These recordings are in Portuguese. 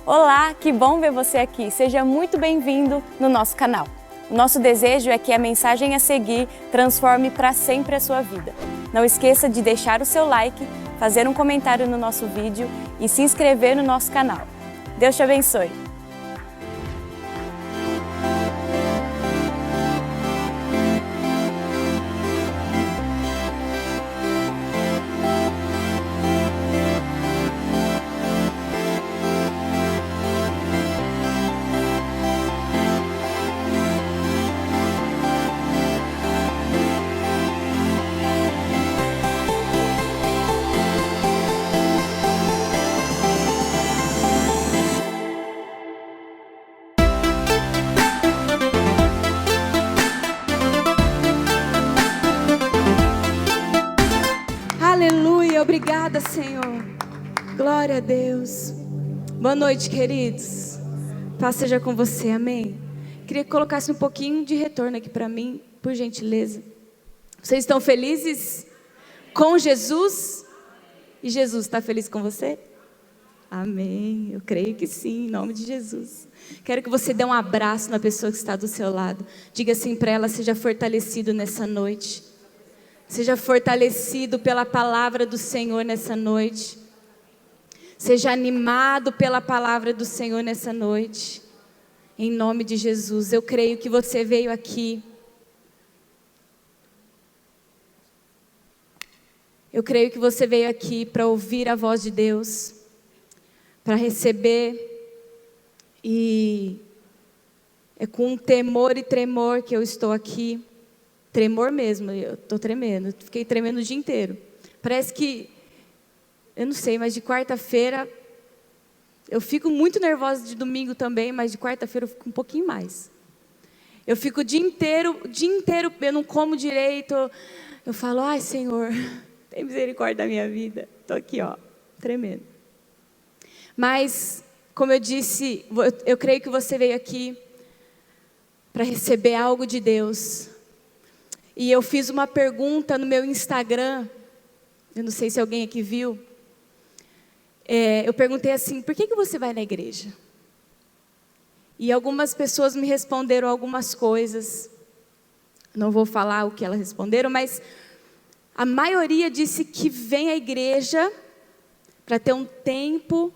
Olá, que bom ver você aqui. Seja muito bem-vindo no nosso canal. O nosso desejo é que a mensagem a seguir transforme para sempre a sua vida. Não esqueça de deixar o seu like, fazer um comentário no nosso vídeo e se inscrever no nosso canal. Deus te abençoe. Aleluia, obrigada, Senhor. Glória a Deus. Boa noite, queridos. Paz seja com você, amém. Queria que colocasse um pouquinho de retorno aqui para mim, por gentileza. Vocês estão felizes com Jesus? E Jesus está feliz com você? Amém, eu creio que sim, em nome de Jesus. Quero que você dê um abraço na pessoa que está do seu lado. Diga assim para ela: seja fortalecido nessa noite. Seja fortalecido pela palavra do Senhor nessa noite. Seja animado pela palavra do Senhor nessa noite. Em nome de Jesus, eu creio que você veio aqui. Eu creio que você veio aqui para ouvir a voz de Deus, para receber. E é com temor e tremor que eu estou aqui. Tremor mesmo, eu estou tremendo, fiquei tremendo o dia inteiro. Parece que, eu não sei, mas de quarta-feira, eu fico muito nervosa de domingo também, mas de quarta-feira eu fico um pouquinho mais. Eu fico o dia inteiro, eu não como direito, eu falo: ai, Senhor, tem misericórdia da minha vida. Estou aqui, ó, tremendo. Mas, como eu disse, eu creio que você veio aqui para receber algo de Deus. E eu fiz uma pergunta no meu Instagram, eu não sei se alguém aqui viu. Eu perguntei assim: por que você vai na igreja? E algumas pessoas me responderam algumas coisas. Não vou falar o que elas responderam, mas a maioria disse que vem à igreja para ter um tempo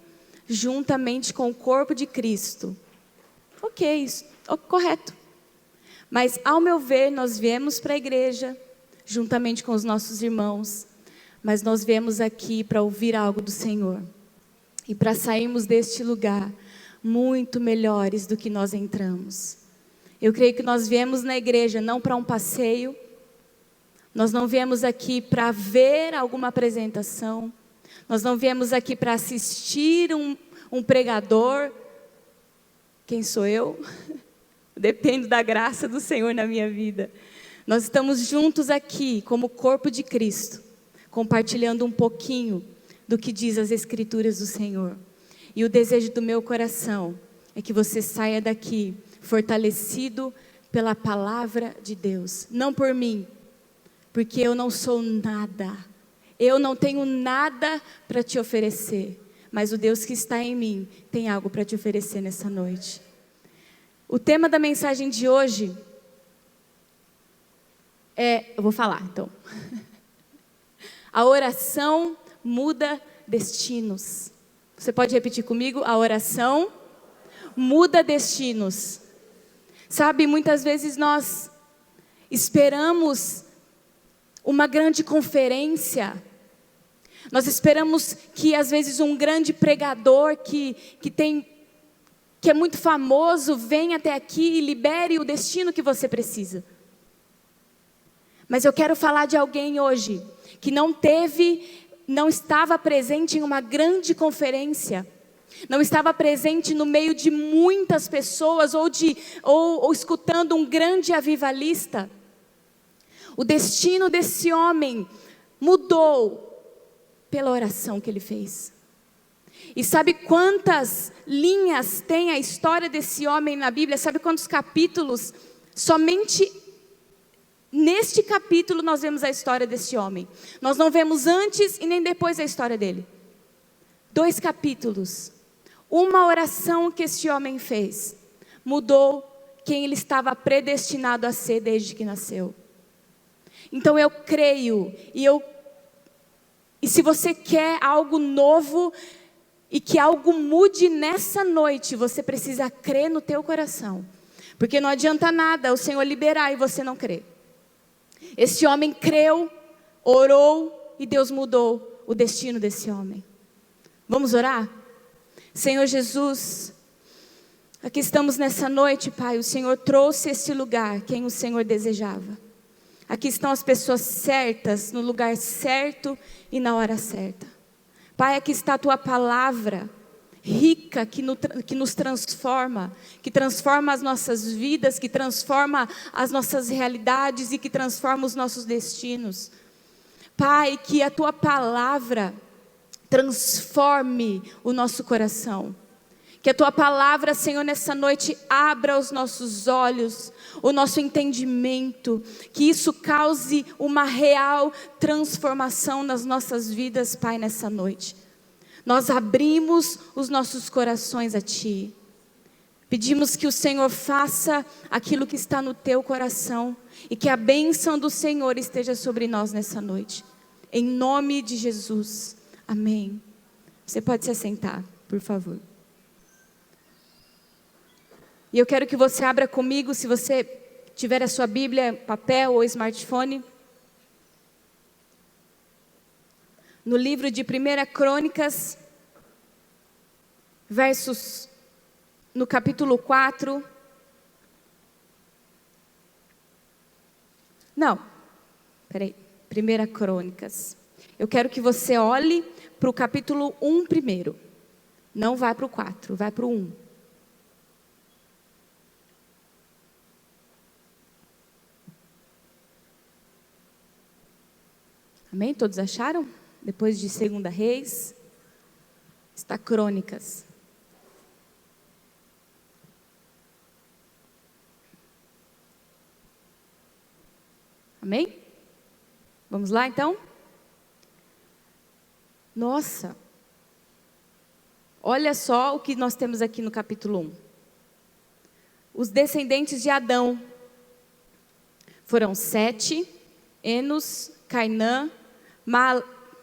juntamente com o corpo de Cristo. Ok, isso, correto. Mas, ao meu ver, nós viemos para a igreja, juntamente com os nossos irmãos, mas nós viemos aqui para ouvir algo do Senhor, e para sairmos deste lugar muito melhores do que nós entramos. Eu creio que nós viemos na igreja não para um passeio, nós não viemos aqui para ver alguma apresentação, nós não viemos aqui para assistir um pregador. Quem sou eu? Dependo da graça do Senhor na minha vida. Nós estamos juntos aqui como corpo de Cristo, compartilhando um pouquinho do que diz as Escrituras do Senhor. E o desejo do meu coração é que você saia daqui fortalecido pela palavra de Deus. Não por mim, porque eu não sou nada. Eu não tenho nada para te oferecer. Mas o Deus que está em mim tem algo para te oferecer nessa noite. O tema da mensagem de hoje eu vou falar então. A oração muda destinos. Você pode repetir comigo? A oração muda destinos. Sabe, muitas vezes nós esperamos uma grande conferência. Nós esperamos que às vezes um grande pregador que é muito famoso, venha até aqui e libere o destino que você precisa. Mas eu quero falar de alguém hoje que não estava presente em uma grande conferência, não estava presente no meio de muitas pessoas ou escutando um grande avivalista. O destino desse homem mudou pela oração que ele fez. E sabe quantas linhas tem a história desse homem na Bíblia? Sabe quantos capítulos? Somente neste capítulo nós vemos a história desse homem. Nós não vemos antes e nem depois a história dele. 2 capítulos. Uma oração que este homem fez mudou quem ele estava predestinado a ser desde que nasceu. Então eu creio, e se você quer algo novo e que algo mude nessa noite, você precisa crer no teu coração. Porque não adianta nada o Senhor liberar e você não crer. Esse homem creu, orou e Deus mudou o destino desse homem. Vamos orar? Senhor Jesus, aqui estamos nessa noite, Pai. O Senhor trouxe esse lugar quem o Senhor desejava. Aqui estão as pessoas certas, no lugar certo e na hora certa. Pai, aqui está a Tua palavra, rica, que nos transforma, que transforma as nossas vidas, que transforma as nossas realidades e que transforma os nossos destinos. Pai, que a Tua palavra transforme o nosso coração. Que a Tua palavra, Senhor, nessa noite abra os nossos olhos, o nosso entendimento, que isso cause uma real transformação nas nossas vidas, Pai, nessa noite. Nós abrimos os nossos corações a Ti. Pedimos que o Senhor faça aquilo que está no Teu coração e que a bênção do Senhor esteja sobre nós nessa noite. Em nome de Jesus. Amém. Você pode se assentar, por favor. E eu quero que você abra comigo, se você tiver a sua Bíblia, papel ou smartphone, no livro de 1 Crônicas, no capítulo 4. Não, peraí, 1 Crônicas. Eu quero que você olhe para o capítulo 1 primeiro. Não vai para o 4, vai para o 1. Amém? Todos acharam? Depois de 2 Reis, está Crônicas. Amém? Vamos lá então? Nossa! Olha só o que nós temos aqui no capítulo 1. Os descendentes de Adão foram Sete, Enos, Cainã,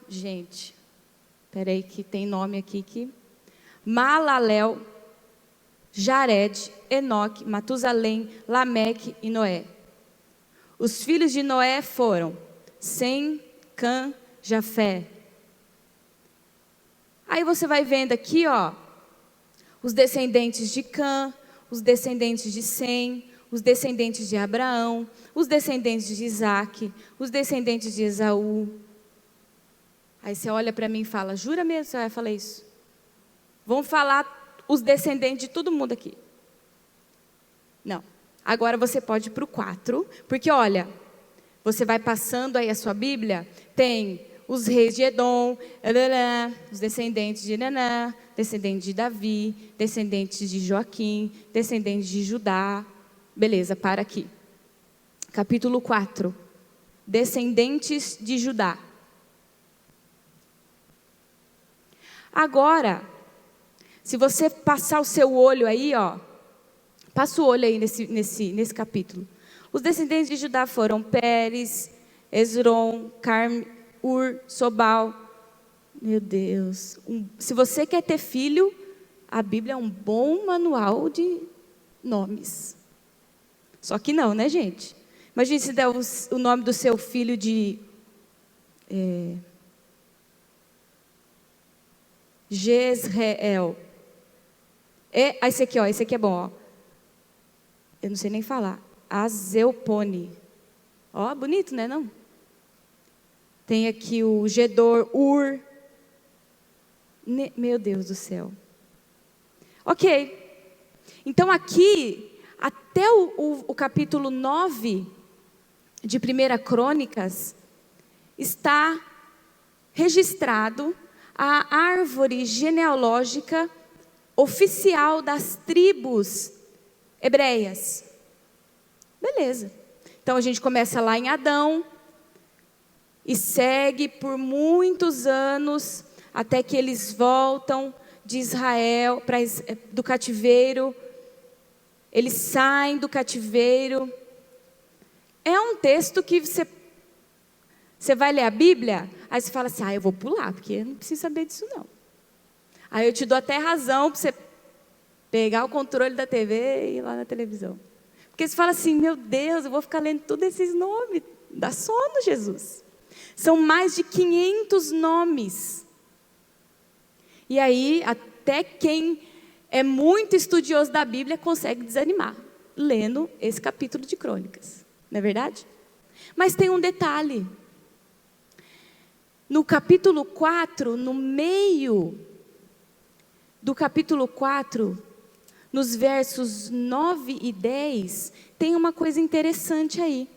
Gente, peraí que tem nome aqui que... Malalel, Jared, Enoque, Matusalém, Lameque e Noé. Os filhos de Noé foram Sem, Cã, Jafé. Aí você vai vendo aqui, ó, os descendentes de Cã, os descendentes de Sem, os descendentes de Abraão, os descendentes de Isaac, os descendentes de Esaú. Aí você olha para mim e fala, jura mesmo que você vai falar isso? Vamos falar os descendentes de todo mundo aqui. Não. Agora você pode ir para o 4, porque olha, você vai passando aí a sua Bíblia, tem os reis de Edom, os descendentes de Nanã, descendentes de Davi, descendentes de Joaquim, descendentes de Judá. Beleza, para aqui. Capítulo 4. Descendentes de Judá. Agora, se você passar o seu olho aí, ó, passa o olho aí nesse capítulo. Os descendentes de Judá foram Pérez, Esrom, Carme, Ur, Sobal. Meu Deus. Se você quer ter filho, a Bíblia é um bom manual de nomes. Só que não, né, gente? Imagine se der o nome do seu filho de... Jezreel. Esse aqui, ó, esse aqui é bom, ó. Eu não sei nem falar. Azeupone. Ó, bonito, né, não? Tem aqui o Gedor, Ur. Meu Deus do céu. Ok. Então aqui, até o capítulo 9 de 1 Crônicas, está registrado a árvore genealógica oficial das tribos hebreias. Beleza. Então a gente começa lá em Adão e segue por muitos anos até que eles voltam de Israel, do cativeiro. Eles saem do cativeiro. É um texto que você vai ler a Bíblia, aí você fala assim, eu vou pular, porque eu não preciso saber disso não. Aí eu te dou até razão para você pegar o controle da TV e ir lá na televisão. Porque você fala assim, meu Deus, eu vou ficar lendo todos esses nomes. Dá sono, Jesus. São mais de 500 nomes. E aí, até quem é muito estudioso da Bíblia consegue desanimar, lendo esse capítulo de Crônicas. Não é verdade? Mas tem um detalhe. No capítulo 4, no meio do capítulo 4, nos versos 9 e 10, tem uma coisa interessante aí.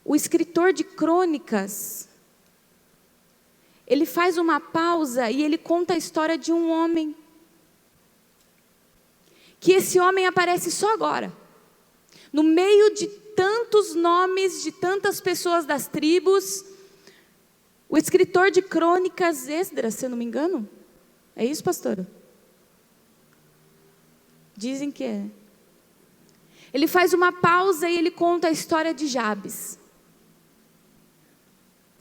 O escritor de Crônicas, ele faz uma pausa e ele conta a história de um homem. Que esse homem aparece só agora. No meio de tantos nomes, de tantas pessoas das tribos, o escritor de Crônicas, Esdras, se eu não me engano. É isso, pastora? Dizem que é. Ele faz uma pausa e ele conta a história de Jabes.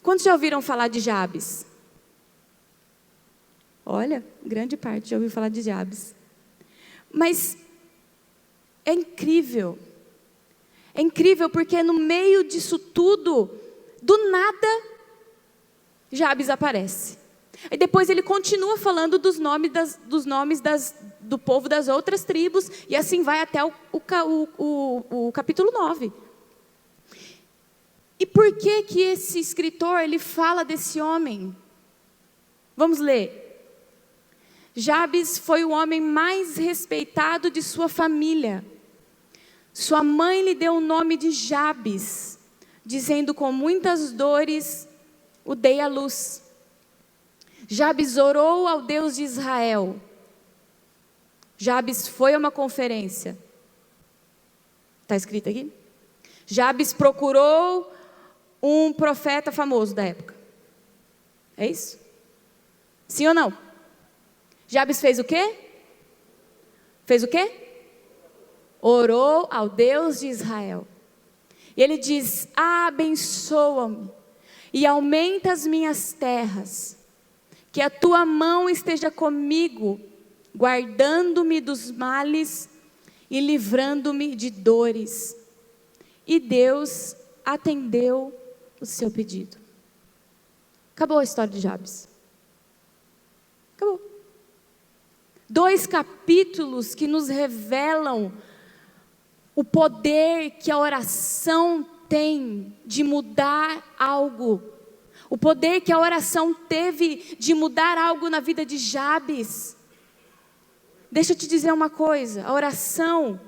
Quantos já ouviram falar de Jabes? Olha, grande parte já ouviu falar de Jabes. Mas é incrível. É incrível porque no meio disso tudo, do nada, Jabes aparece. E depois ele continua falando dos nomes do povo das outras tribos, e assim vai até o capítulo 9. E por que esse escritor, ele fala desse homem? Vamos ler. Jabes foi o homem mais respeitado de sua família. Sua mãe lhe deu o nome de Jabes, dizendo com muitas dores o dei à luz. Jabes orou ao Deus de Israel. Jabes foi a uma conferência. Está escrito aqui? Jabes procurou um profeta famoso da época. É isso? Sim ou não? Jabes fez o quê? Fez o quê? Orou ao Deus de Israel. E ele diz, abençoa-me e aumenta as minhas terras. Que a tua mão esteja comigo, guardando-me dos males e livrando-me de dores. E Deus atendeu o seu pedido. Acabou a história de Jabes. Acabou. 2 capítulos que nos revelam o poder que a oração tem de mudar algo. O poder que a oração teve de mudar algo na vida de Jabes. Deixa eu te dizer uma coisa, a oração,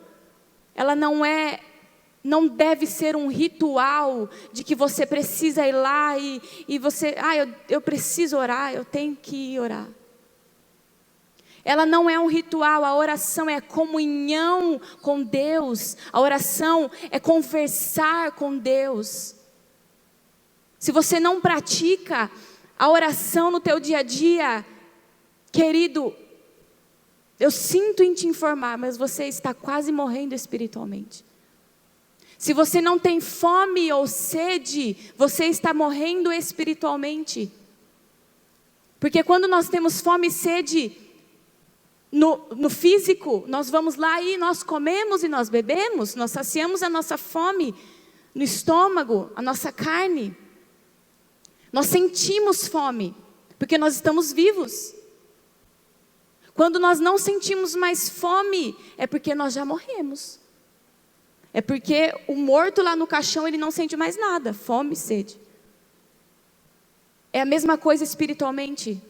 ela não deve ser um ritual de que você precisa ir lá e você, eu preciso orar, eu tenho que ir orar. Ela não é um ritual, a oração é comunhão com Deus, a oração é conversar com Deus. Se você não pratica a oração no teu dia a dia, querido, eu sinto em te informar, mas você está quase morrendo espiritualmente. Se você não tem fome ou sede, você está morrendo espiritualmente. Porque quando nós temos fome e sede no físico, nós vamos lá e nós comemos e nós bebemos, nós saciamos a nossa fome no estômago, a nossa carne. Nós sentimos fome, porque nós estamos vivos. Quando nós não sentimos mais fome, é porque nós já morremos. É porque o morto lá no caixão, ele não sente mais nada, fome e sede. É a mesma coisa espiritualmente.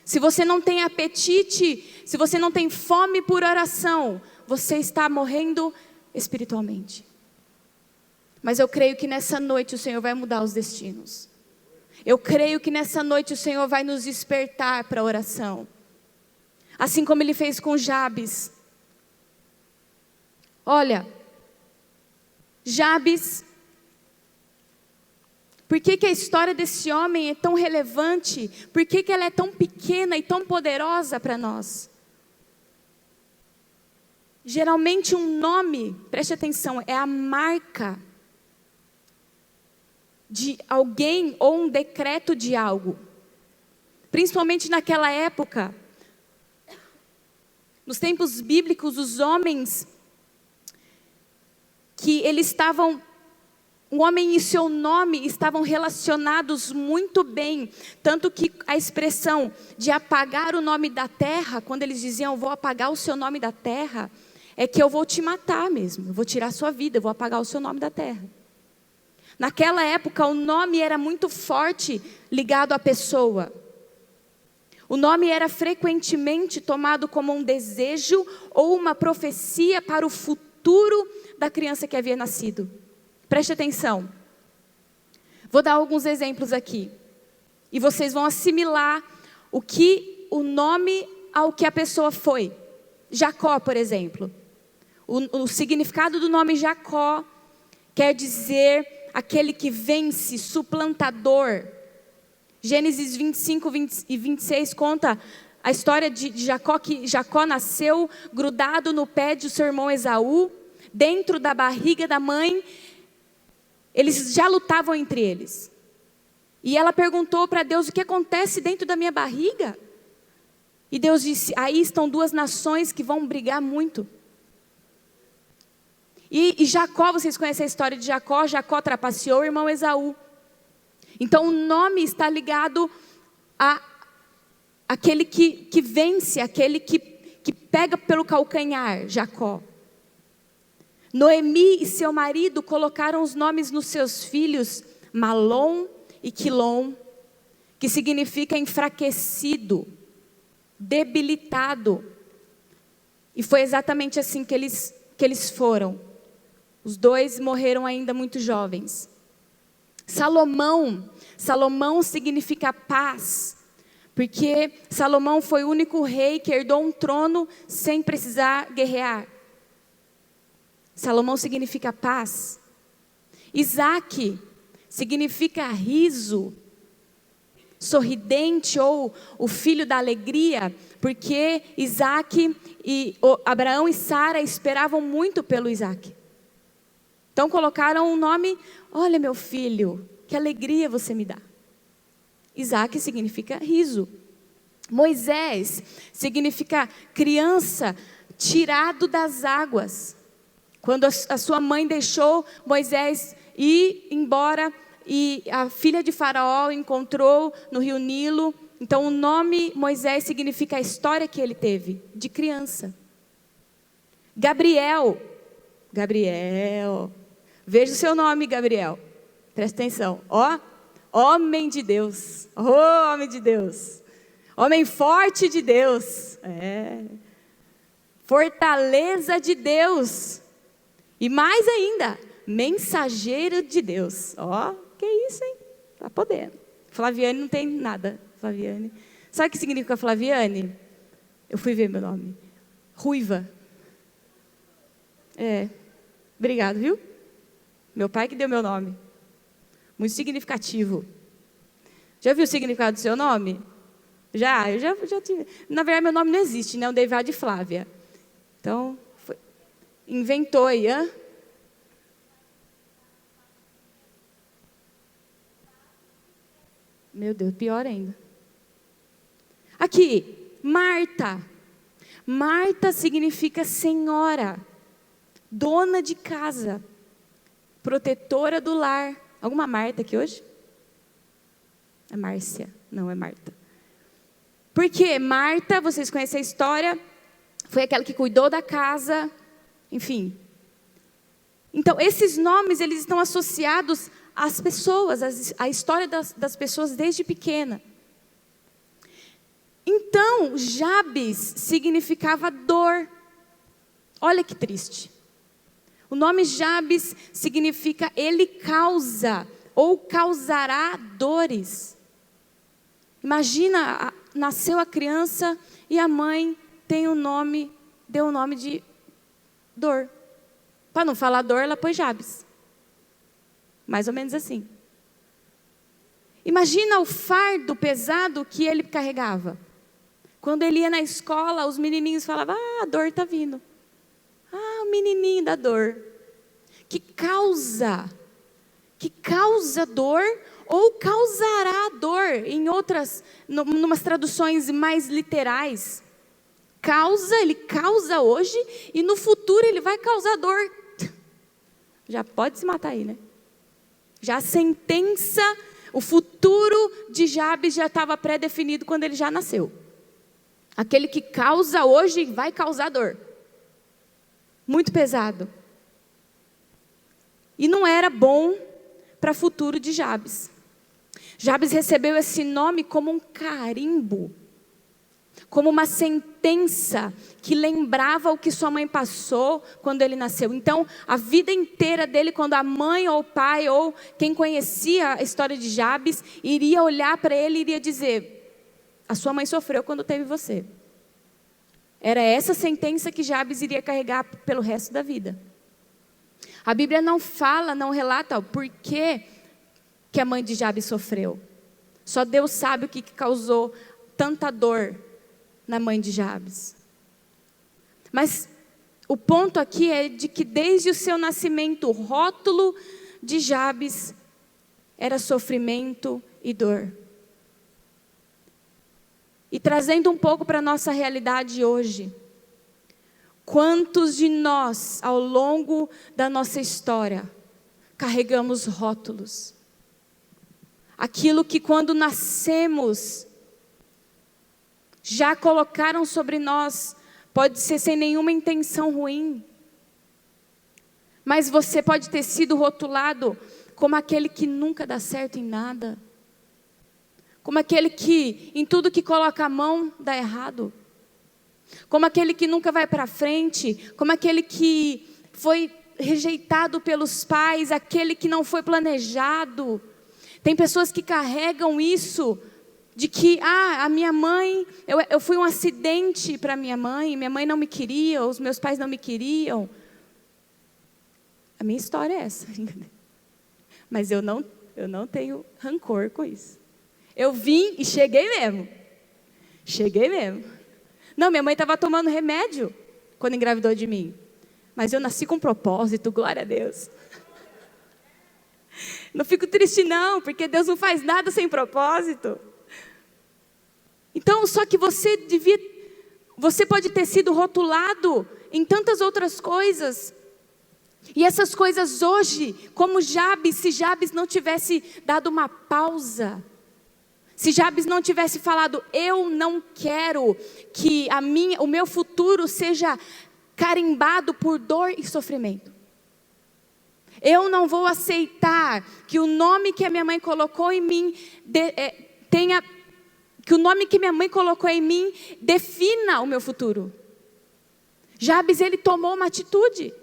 Se você não tem apetite, se você não tem fome por oração, você está morrendo espiritualmente. Mas eu creio que nessa noite o Senhor vai mudar os destinos. Eu creio que nessa noite o Senhor vai nos despertar para a oração. Assim como Ele fez com Jabes. Olha, Jabes Por que a história desse homem é tão relevante? Por que ela é tão pequena e tão poderosa para nós? Geralmente um nome, preste atenção, é a marca de alguém ou um decreto de algo. Principalmente naquela época, nos tempos bíblicos, os homens que eles estavam, o homem e seu nome estavam relacionados muito bem, tanto que a expressão de apagar o nome da terra, quando eles diziam, vou apagar o seu nome da terra, é que eu vou te matar mesmo, eu vou tirar a sua vida, eu vou apagar o seu nome da terra. Naquela época, o nome era muito forte ligado à pessoa. O nome era frequentemente tomado como um desejo ou uma profecia para o futuro da criança que havia nascido. Preste atenção. Vou dar alguns exemplos aqui. E vocês vão assimilar o nome ao que a pessoa foi. Jacó, por exemplo. O significado do nome Jacó quer dizer aquele que vence, suplantador. Gênesis 25 e 26 conta a história de Jacó, que Jacó nasceu grudado no pé de seu irmão Esaú, dentro da barriga da mãe. Eles já lutavam entre eles. E ela perguntou para Deus, o que acontece dentro da minha barriga? E Deus disse, aí estão duas nações que vão brigar muito. E Jacó, vocês conhecem a história de Jacó? Jacó trapaceou o irmão Esaú. Então o nome está ligado a aquele que vence, aquele que pega pelo calcanhar, Jacó. Noemi e seu marido colocaram os nomes nos seus filhos, Malom e Quilom, que significa enfraquecido, debilitado. E foi exatamente assim que eles foram. Os dois morreram ainda muito jovens. Salomão significa paz, porque Salomão foi o único rei que herdou um trono sem precisar guerrear. Salomão significa paz. Isaac significa riso, sorridente ou o filho da alegria, porque Isaac e Abraão e Sara esperavam muito pelo Isaac. Então colocaram um nome, olha meu filho, que alegria você me dá. Isaac significa riso. Moisés significa criança tirado das águas. Quando a sua mãe deixou Moisés ir embora e a filha de Faraó encontrou no rio Nilo. Então o nome Moisés significa a história que ele teve de criança. Gabriel, veja o seu nome, Gabriel. Presta atenção. Homem de Deus. Homem de Deus. Homem forte de Deus. Fortaleza de Deus. E mais ainda, mensageiro de Deus. Que isso, hein? Tá podendo. Flaviane não tem nada. Flaviane. Sabe o que significa Flaviane? Eu fui ver meu nome. Ruiva. Obrigado, viu? Meu pai que deu meu nome. Muito significativo. Já viu o significado do seu nome? Eu já tive. Na verdade, meu nome não existe, né? O derivado de Flávia. Então, inventou aí, Meu Deus, pior ainda. Aqui, Marta. Marta significa senhora, dona de casa, protetora do lar. Alguma Marta aqui hoje? É Márcia, não é Marta. Porque Marta, vocês conhecem a história, foi aquela que cuidou da casa, enfim. Então, esses nomes, eles estão associados às pessoas, à história das pessoas desde pequena. Então, Jabes significava dor. Olha que triste. O nome Jabes significa ele causa ou causará dores. Imagina, nasceu a criança e a mãe deu o nome de dor. Para não falar dor, ela pôs Jabes. Mais ou menos assim. Imagina o fardo pesado que ele carregava. Quando ele ia na escola, os menininhos falavam, a dor está vindo. O menininho da dor. Que causa dor ou causará dor, em outras, numas traduções mais literais. Ele causa hoje e no futuro ele vai causar dor. Já pode se matar aí, né? Já a sentença, o futuro de Jabes já estava pré-definido quando ele já nasceu. Aquele que causa hoje vai causar dor. Muito pesado. E não era bom para o futuro de Jabes. Jabes recebeu esse nome como um carimbo, como uma sentença que lembrava o que sua mãe passou quando ele nasceu. Então, a vida inteira dele, quando a mãe ou o pai ou quem conhecia a história de Jabes, iria olhar para ele e iria dizer, a sua mãe sofreu quando teve você. Era essa sentença que Jabes iria carregar pelo resto da vida. A Bíblia não fala, não relata o porquê que a mãe de Jabes sofreu. Só Deus sabe o que causou tanta dor na mãe de Jabes. Mas o ponto aqui é de que desde o seu nascimento, o rótulo de Jabes era sofrimento e dor. E trazendo um pouco para a nossa realidade hoje, quantos de nós, ao longo da nossa história, carregamos rótulos? Aquilo que quando nascemos, já colocaram sobre nós, pode ser sem nenhuma intenção ruim. Mas você pode ter sido rotulado como aquele que nunca dá certo em nada. Como aquele que, em tudo que coloca a mão, dá errado. Como aquele que nunca vai para frente. Como aquele que foi rejeitado pelos pais. Aquele que não foi planejado. Tem pessoas que carregam isso. De que, a minha mãe, eu fui um acidente para minha mãe não me queria, os meus pais não me queriam. A minha história é essa. Mas eu não tenho rancor com isso. Eu vim e cheguei mesmo. Não, minha mãe estava tomando remédio quando engravidou de mim. Mas eu nasci com propósito, glória a Deus. Não fico triste não, porque Deus não faz nada sem propósito. Então, só que você pode ter sido rotulado em tantas outras coisas. E essas coisas hoje, como Jabes, se Jabes não tivesse dado uma pausa, se Jabes não tivesse falado, eu não quero que o meu futuro seja carimbado por dor e sofrimento. Eu não vou aceitar que o nome que a minha mãe colocou em mim que o nome que minha mãe colocou em mim defina o meu futuro. Jabes, ele tomou uma atitude.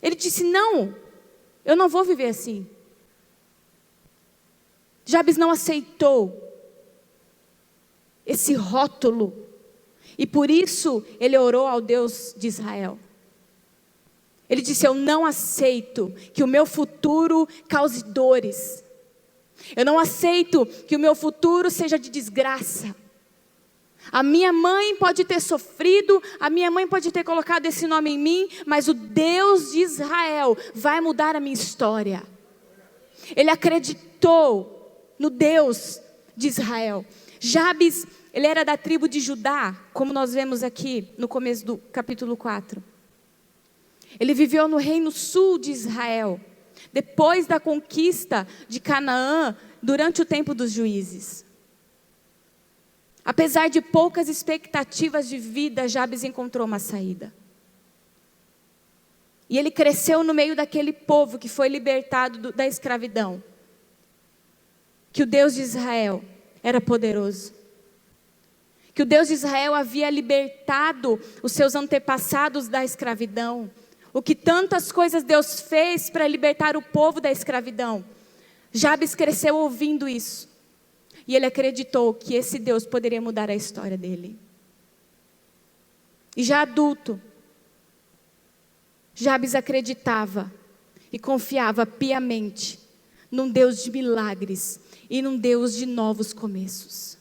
Ele disse, não, eu não vou viver assim. Jabes não aceitou esse rótulo. E por isso ele orou ao Deus de Israel. Ele disse, eu não aceito que o meu futuro cause dores. Eu não aceito que o meu futuro seja de desgraça. A minha mãe pode ter sofrido, a minha mãe pode ter colocado esse nome em mim, mas o Deus de Israel vai mudar a minha história. Ele acreditou no Deus de Israel. Jabes, ele era da tribo de Judá, como nós vemos aqui no começo do capítulo 4. Ele viveu no reino sul de Israel, depois da conquista de Canaã, durante o tempo dos juízes. Apesar de poucas expectativas de vida, Jabes encontrou uma saída. E ele cresceu no meio daquele povo que foi libertado da escravidão. Que o Deus de Israel era poderoso. Que o Deus de Israel havia libertado os seus antepassados da escravidão. O que tantas coisas Deus fez para libertar o povo da escravidão. Jabes cresceu ouvindo isso. E ele acreditou que esse Deus poderia mudar a história dele. E já adulto, Jabes acreditava e confiava piamente num Deus de milagres e num Deus de novos começos.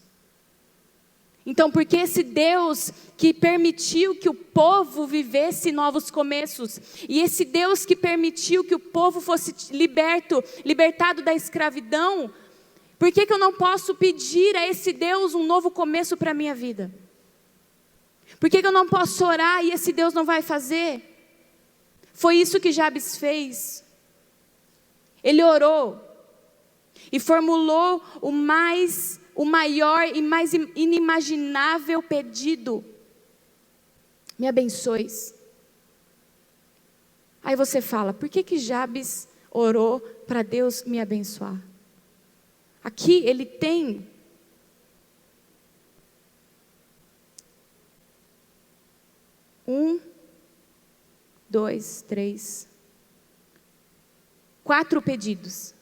Então, porque esse Deus que permitiu que o povo vivesse novos começos, e esse Deus que permitiu que o povo fosse libertado da escravidão, por que eu não posso pedir a esse Deus um novo começo para a minha vida? Por que eu não posso orar e esse Deus não vai fazer? Foi isso que Jabes fez. Ele orou e formulou o maior e mais inimaginável pedido: me abençoes. Aí você fala, por que Jabes orou para Deus me abençoar? Aqui ele tem quatro pedidos.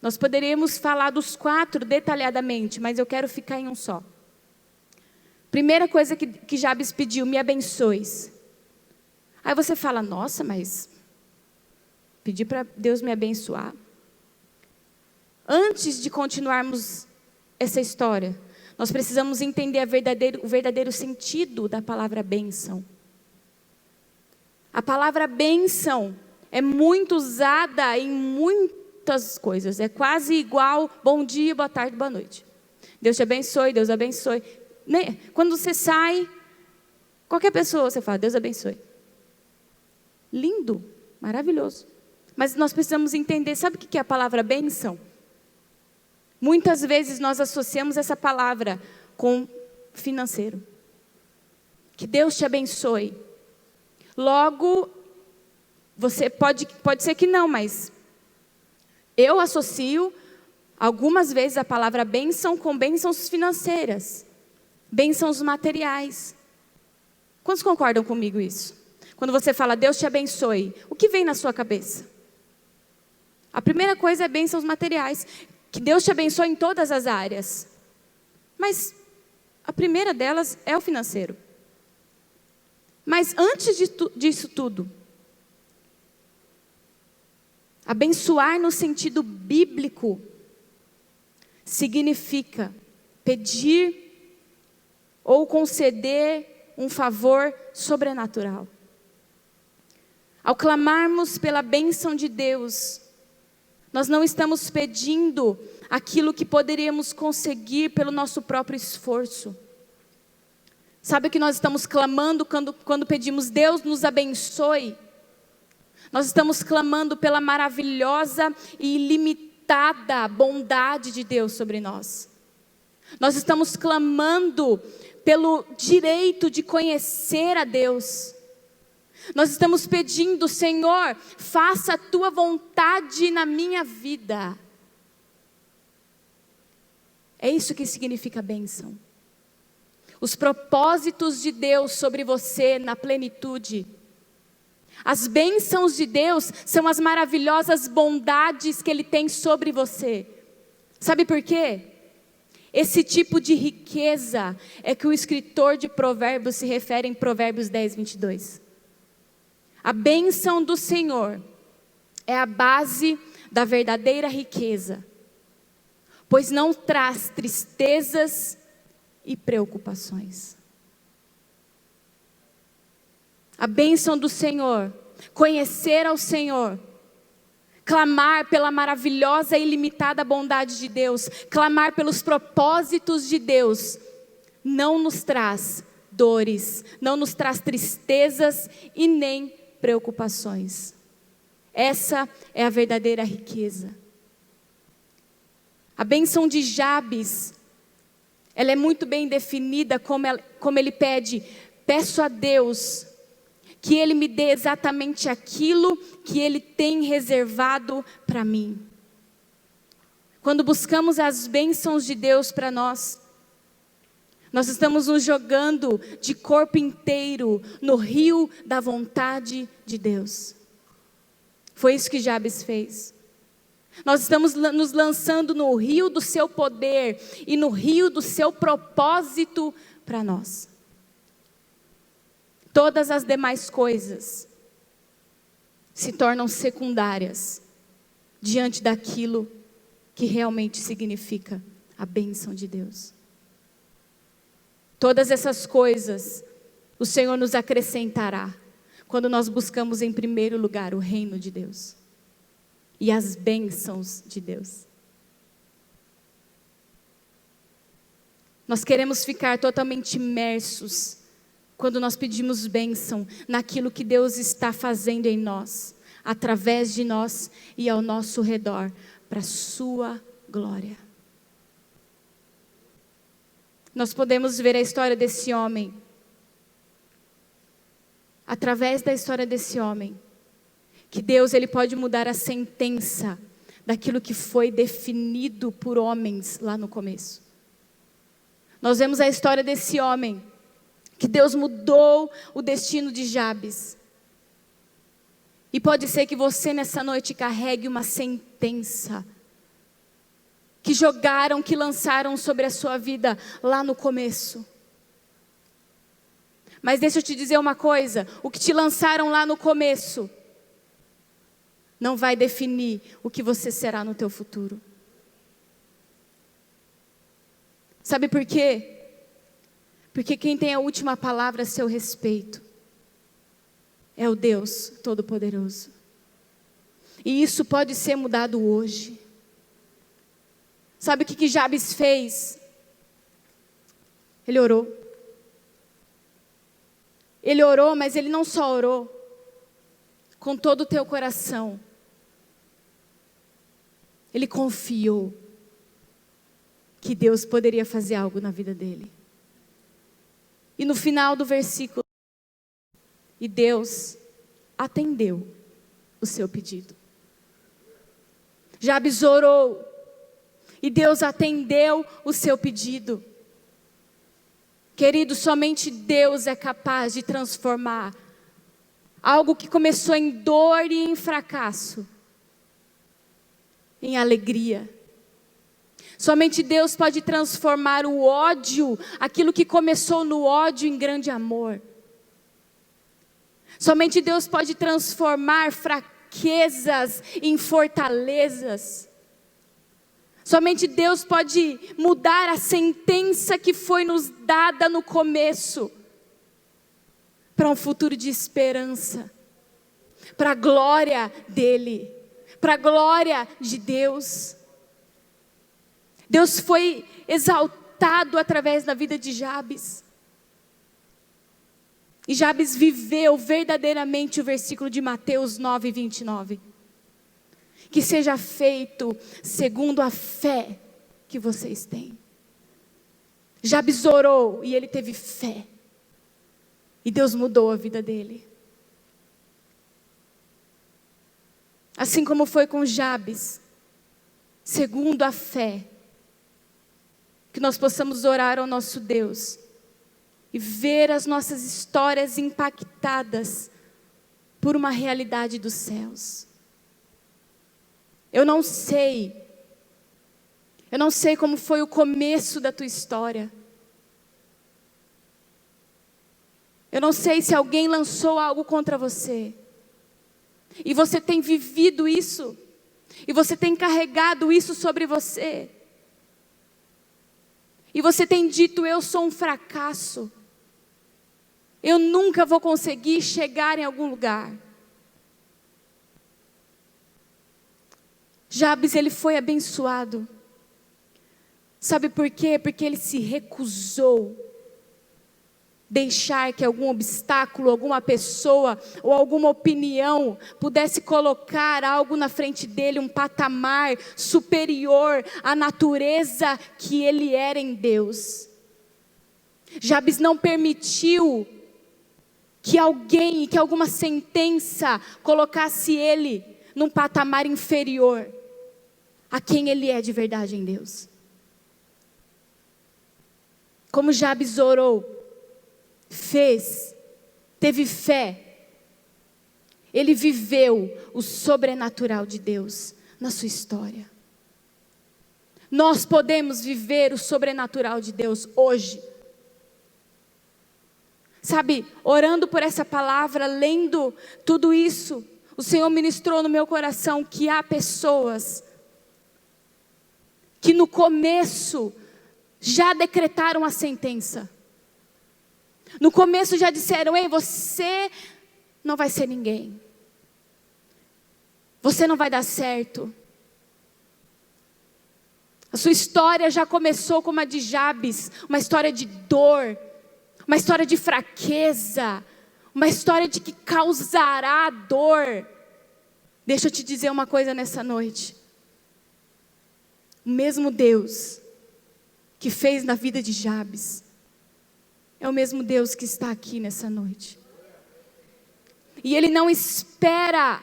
Nós poderíamos falar dos 4 detalhadamente, mas eu quero ficar em um só. Primeira coisa que Jabes pediu: me abençoes. Aí você fala, nossa, mas pedir para Deus me abençoar. Antes de continuarmos essa história, nós precisamos entender o verdadeiro sentido da palavra bênção. A palavra bênção é muito usada em muitas coisas. É quase igual bom dia, boa tarde, boa noite. Deus te abençoe, Deus abençoe. Quando você sai, qualquer pessoa você fala, Deus abençoe. Lindo, maravilhoso. Mas nós precisamos entender, sabe o que é a palavra bênção? Muitas vezes nós associamos essa palavra com financeiro. Que Deus te abençoe. Logo, você pode ser que não, mas eu associo algumas vezes a palavra bênção com bênçãos financeiras, bênçãos materiais. Quantos concordam comigo isso? Quando você fala Deus te abençoe, o que vem na sua cabeça? A primeira coisa é bênçãos materiais. Que Deus te abençoe em todas as áreas. Mas a primeira delas é o financeiro. Mas antes disso tudo, abençoar no sentido bíblico significa pedir ou conceder um favor sobrenatural. Ao clamarmos pela bênção de Deus, nós não estamos pedindo aquilo que poderíamos conseguir pelo nosso próprio esforço. Sabe o que nós estamos clamando quando pedimos Deus nos abençoe? Nós estamos clamando pela maravilhosa e ilimitada bondade de Deus sobre nós. Nós estamos clamando pelo direito de conhecer a Deus. Nós estamos pedindo, Senhor, faça a tua vontade na minha vida. É isso que significa bênção. Os propósitos de Deus sobre você na plenitude. As bênçãos de Deus são as maravilhosas bondades que Ele tem sobre você. Sabe por quê? Esse tipo de riqueza é que o escritor de Provérbios se refere em Provérbios 10, 22. A bênção do Senhor é a base da verdadeira riqueza, pois não traz tristezas e preocupações. A bênção do Senhor, conhecer ao Senhor, clamar pela maravilhosa e ilimitada bondade de Deus, clamar pelos propósitos de Deus, não nos traz dores, não nos traz tristezas e nem preocupações. Essa é a verdadeira riqueza. A bênção de Jabes, ela é muito bem definida como ele pede: peço a Deus que Ele me dê exatamente aquilo que Ele tem reservado para mim. Quando buscamos as bênçãos de Deus para nós estamos nos jogando de corpo inteiro no rio da vontade de Deus. Foi isso que Jabes fez. Nós estamos nos lançando no rio do seu poder e no rio do seu propósito para nós. Todas as demais coisas se tornam secundárias diante daquilo que realmente significa a bênção de Deus. Todas essas coisas o Senhor nos acrescentará quando nós buscamos em primeiro lugar o reino de Deus e as bênçãos de Deus. Nós queremos ficar totalmente imersos quando nós pedimos bênção naquilo que Deus está fazendo em nós, através de nós e ao nosso redor, para a sua glória. Nós podemos ver a história desse homem, através da história desse homem, que Deus ele pode mudar a sentença daquilo que foi definido por homens lá no começo. Nós vemos a história desse homem, que Deus mudou o destino de Jabes. E pode ser que você nessa noite carregue uma sentença que jogaram, que lançaram sobre a sua vida lá no começo. Mas deixa eu te dizer uma coisa, o que te lançaram lá no começo não vai definir o que você será no teu futuro. Sabe por quê? Porque quem tem a última palavra a seu respeito é o Deus Todo-Poderoso. E isso pode ser mudado hoje. Sabe o que Jabes fez? Ele orou. Ele orou, mas ele não só orou com todo o teu coração. Ele confiou que Deus poderia fazer algo na vida dele. E no final do versículo, e Deus atendeu o seu pedido. Jabes orou, e Deus atendeu o seu pedido. Querido, somente Deus é capaz de transformar algo que começou em dor e em fracasso, em alegria. Somente Deus pode transformar o ódio, aquilo que começou no ódio, em grande amor. Somente Deus pode transformar fraquezas em fortalezas. Somente Deus pode mudar a sentença que foi nos dada no começo, para um futuro de esperança, para a glória dEle, para a glória de Deus. Deus foi exaltado através da vida de Jabes. E Jabes viveu verdadeiramente o versículo de Mateus 9, 29. Que seja feito segundo a fé que vocês têm. Jabes orou e ele teve fé. E Deus mudou a vida dele. Assim como foi com Jabes, segundo a fé, que nós possamos orar ao nosso Deus e ver as nossas histórias impactadas por uma realidade dos céus. Eu não sei como foi o começo da tua história. Eu não sei se alguém lançou algo contra você, e você tem vivido isso, e você tem carregado isso sobre você, e você tem dito: eu sou um fracasso, eu nunca vou conseguir chegar em algum lugar. Jabes, ele foi abençoado. Sabe por quê? Porque ele se recusou deixar que algum obstáculo, alguma pessoa ou alguma opinião pudesse colocar algo na frente dele, um patamar superior à natureza que ele era em Deus. Jabes não permitiu que alguém, que alguma sentença colocasse ele num patamar inferior a quem ele é de verdade em Deus. Como Jabes orou, fez, teve fé, ele viveu o sobrenatural de Deus na sua história. Nós podemos viver o sobrenatural de Deus hoje. Sabe, orando por essa palavra, lendo tudo isso, o Senhor ministrou no meu coração que há pessoas que no começo já decretaram a sentença. No começo já disseram: ei, você não vai ser ninguém. Você não vai dar certo. A sua história já começou como a de Jabes, uma história de dor, uma história de fraqueza, uma história de que causará dor. Deixa eu te dizer uma coisa nessa noite. O mesmo Deus que fez na vida de Jabes é o mesmo Deus que está aqui nessa noite. E Ele não espera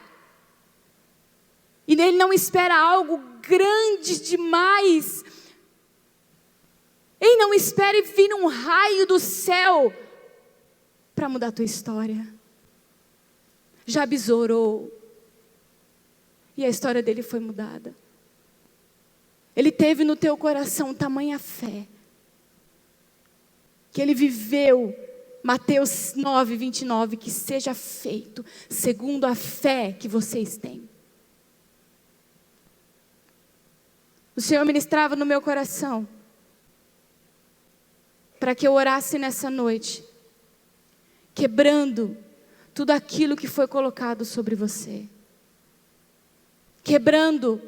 algo grande demais. Ele não espera vir um raio do céu para mudar a tua história. Jabes orou e a história dele foi mudada. Ele teve no teu coração tamanha fé que ele viveu Mateus 9, 29, que seja feito segundo a fé que vocês têm. O Senhor ministrava no meu coração para que eu orasse nessa noite, quebrando tudo aquilo que foi colocado sobre você, quebrando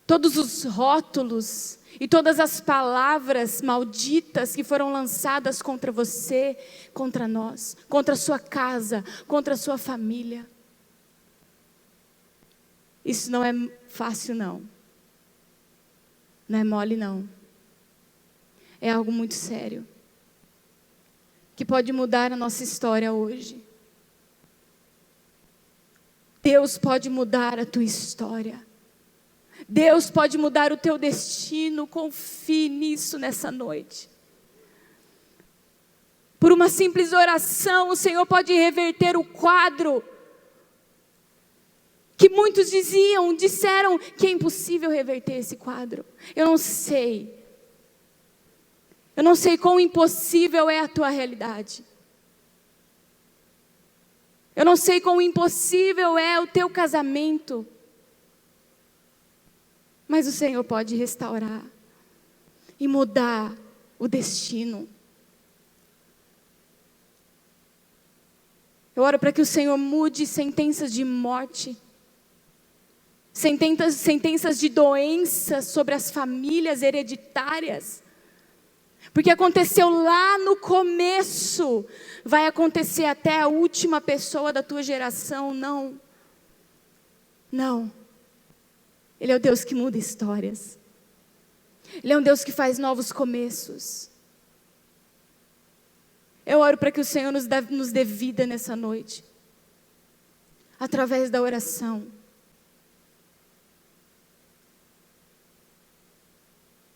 todos os rótulos e todas as palavras malditas que foram lançadas contra você, contra nós, contra a sua casa, contra a sua família. Isso não é fácil, não. Não é mole, não. É algo muito sério, que pode mudar a nossa história hoje. Deus pode mudar a tua história. Deus pode mudar o teu destino. Confie nisso nessa noite. Por uma simples oração, o Senhor pode reverter o quadro que muitos disseram que é impossível reverter esse quadro. Eu não sei quão impossível é a tua realidade. Eu não sei quão impossível é o teu casamento. Mas o Senhor pode restaurar e mudar o destino. Eu oro para que o Senhor mude sentenças de morte, sentenças de doenças sobre as famílias hereditárias. Porque aconteceu lá no começo, vai acontecer até a última pessoa da tua geração. Não. Ele é o Deus que muda histórias. Ele é um Deus que faz novos começos. Eu oro para que o Senhor nos dê vida nessa noite, através da oração.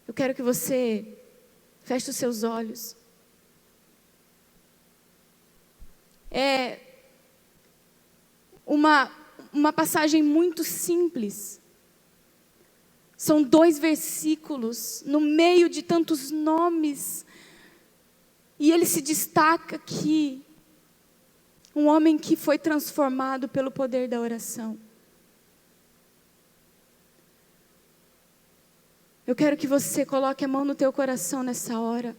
Eu quero que você feche os seus olhos. É uma passagem muito simples. São 2 versículos, no meio de tantos nomes. E ele se destaca aqui. Um homem que foi transformado pelo poder da oração. Eu quero que você coloque a mão no teu coração nessa hora.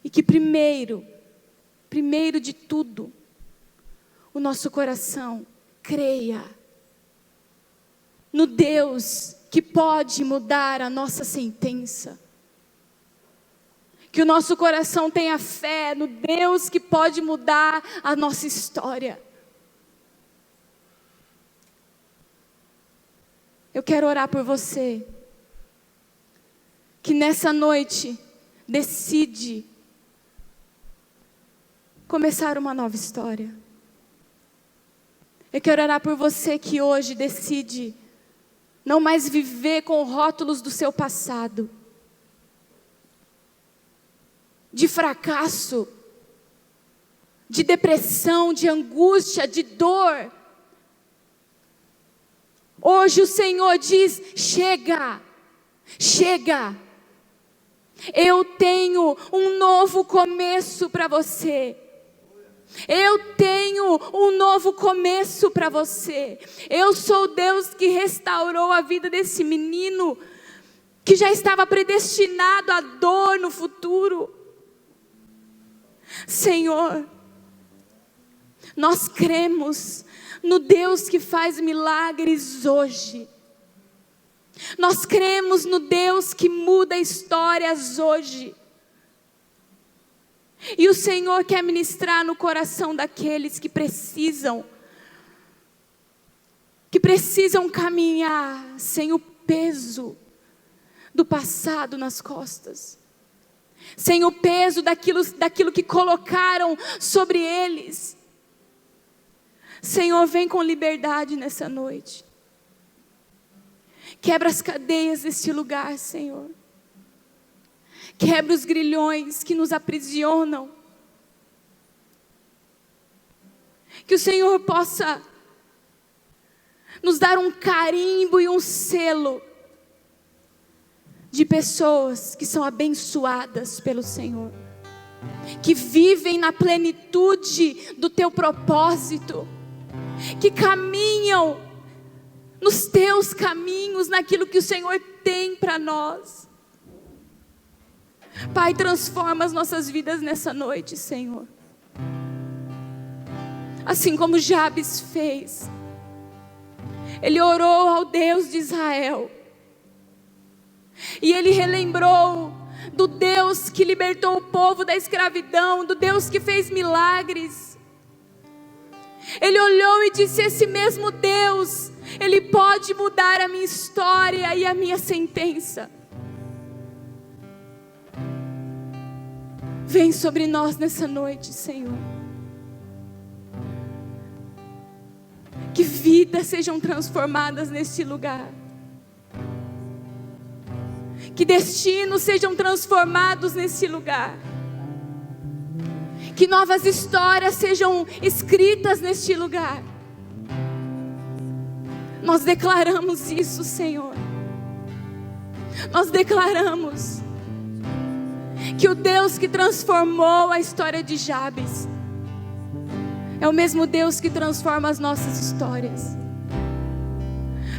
E que primeiro de tudo, o nosso coração creia no Deus que pode mudar a nossa sentença. Que o nosso coração tenha fé no Deus que pode mudar a nossa história. Eu quero orar por você, que nessa noite decide começar uma nova história. Eu quero orar por você que hoje decide não mais viver com rótulos do seu passado, de fracasso, de depressão, de angústia, de dor. Hoje o Senhor diz: chega, Eu tenho um novo começo para você. Eu tenho um novo começo para você. Eu sou o Deus que restaurou a vida desse menino, que já estava predestinado à dor no futuro. Senhor, nós cremos no Deus que faz milagres hoje. Nós cremos no Deus que muda histórias hoje. E o Senhor quer ministrar no coração daqueles que precisam caminhar sem o peso do passado nas costas, sem o peso daquilo que colocaram sobre eles. Senhor, vem com liberdade nessa noite. Quebra as cadeias deste lugar, Senhor. Quebra os grilhões que nos aprisionam. Que o Senhor possa nos dar um carimbo e um selo de pessoas que são abençoadas pelo Senhor, que vivem na plenitude do teu propósito, que caminham nos teus caminhos, naquilo que o Senhor tem para nós. Pai, transforma as nossas vidas nessa noite, Senhor. Assim como Jabes fez. Ele orou ao Deus de Israel. E ele relembrou do Deus que libertou o povo da escravidão, do Deus que fez milagres. Ele olhou e disse: esse mesmo Deus, Ele pode mudar a minha história e a minha sentença. Vem sobre nós nessa noite, Senhor. Que vidas sejam transformadas neste lugar. Que destinos sejam transformados nesse lugar. Que novas histórias sejam escritas neste lugar. Nós declaramos isso, Senhor. Nós declaramos que o Deus que transformou a história de Jabes é o mesmo Deus que transforma as nossas histórias.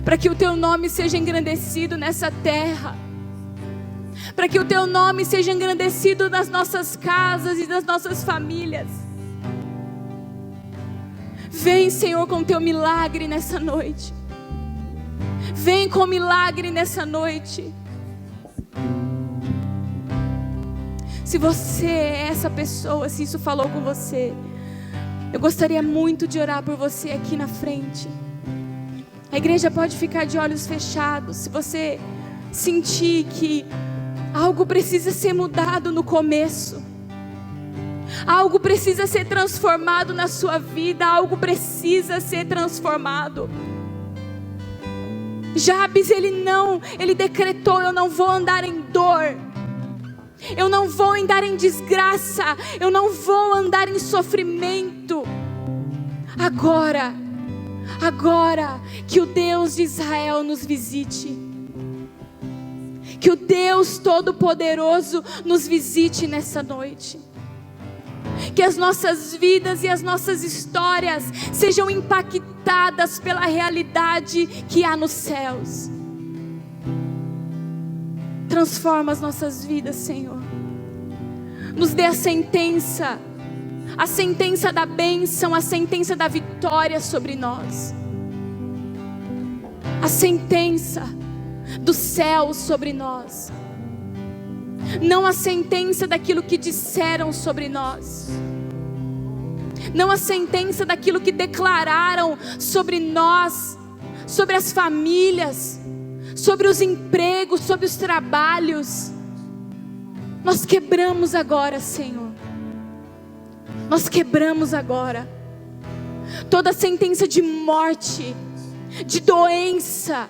Para que o teu nome seja engrandecido nessa terra. Para que o teu nome seja engrandecido nas nossas casas e nas nossas famílias. Vem, Senhor, com o teu milagre nessa noite. Vem com milagre nessa noite. Se você é essa pessoa, se isso falou com você, eu gostaria muito de orar por você aqui na frente. A igreja pode ficar de olhos fechados. Se você sentir que algo precisa ser mudado no começo, algo precisa ser transformado na sua vida, algo precisa ser transformado. Jabes, ele decretou: eu não vou andar em dor, eu não vou andar em desgraça, eu não vou andar em sofrimento. Agora que o Deus de Israel nos visite, que o Deus Todo-Poderoso nos visite nessa noite. Que as nossas vidas e as nossas histórias sejam impactadas pela realidade que há nos céus. Transforma as nossas vidas, Senhor. Nos dê a sentença da bênção, a sentença da vitória sobre nós. A sentença do céu sobre nós. Não a sentença daquilo que disseram sobre nós. Não a sentença daquilo que declararam sobre nós, sobre as famílias, sobre os empregos, sobre os trabalhos. Nós quebramos agora, Senhor. Nós quebramos agora toda sentença de morte, de doença.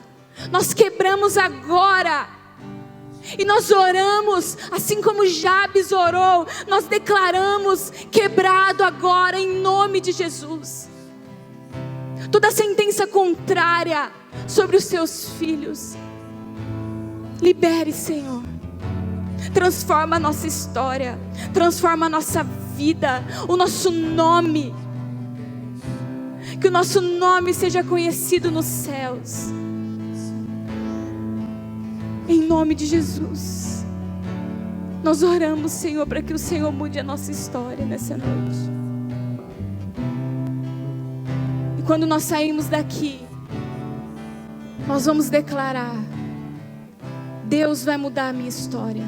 Nós quebramos agora. E nós oramos, assim como Jabes orou, nós declaramos quebrado agora em nome de Jesus. Toda sentença contrária sobre os seus filhos. Libere, Senhor. Transforma a nossa história, transforma a nossa vida, o nosso nome. Que o nosso nome seja conhecido nos céus. Em nome de Jesus. Nós oramos, Senhor, para que o Senhor mude a nossa história nessa noite. E quando nós saímos daqui, nós vamos declarar: Deus vai mudar a minha história.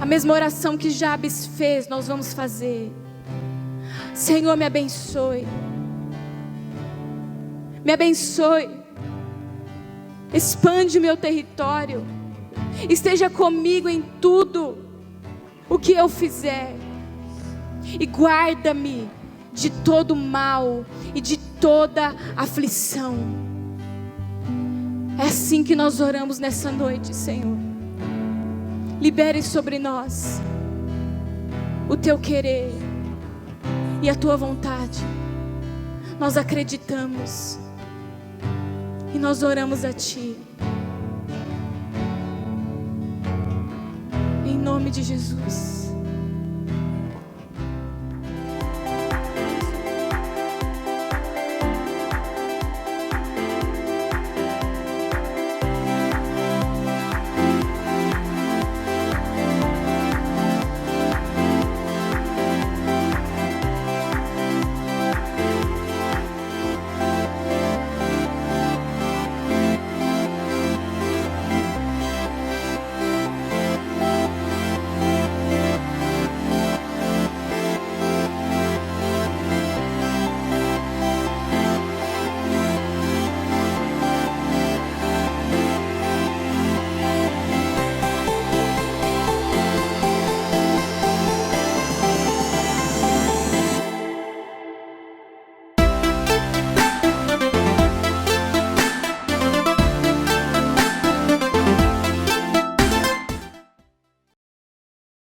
A mesma oração que Jabes fez, nós vamos fazer. Senhor, me abençoe. Me abençoe. Expande o meu território. Esteja comigo em tudo o que eu fizer. E guarda-me de todo mal e de toda aflição. É assim que nós oramos nessa noite, Senhor. Libere sobre nós o teu querer e a tua vontade. Nós acreditamos e nós oramos a ti. Em nome de Jesus.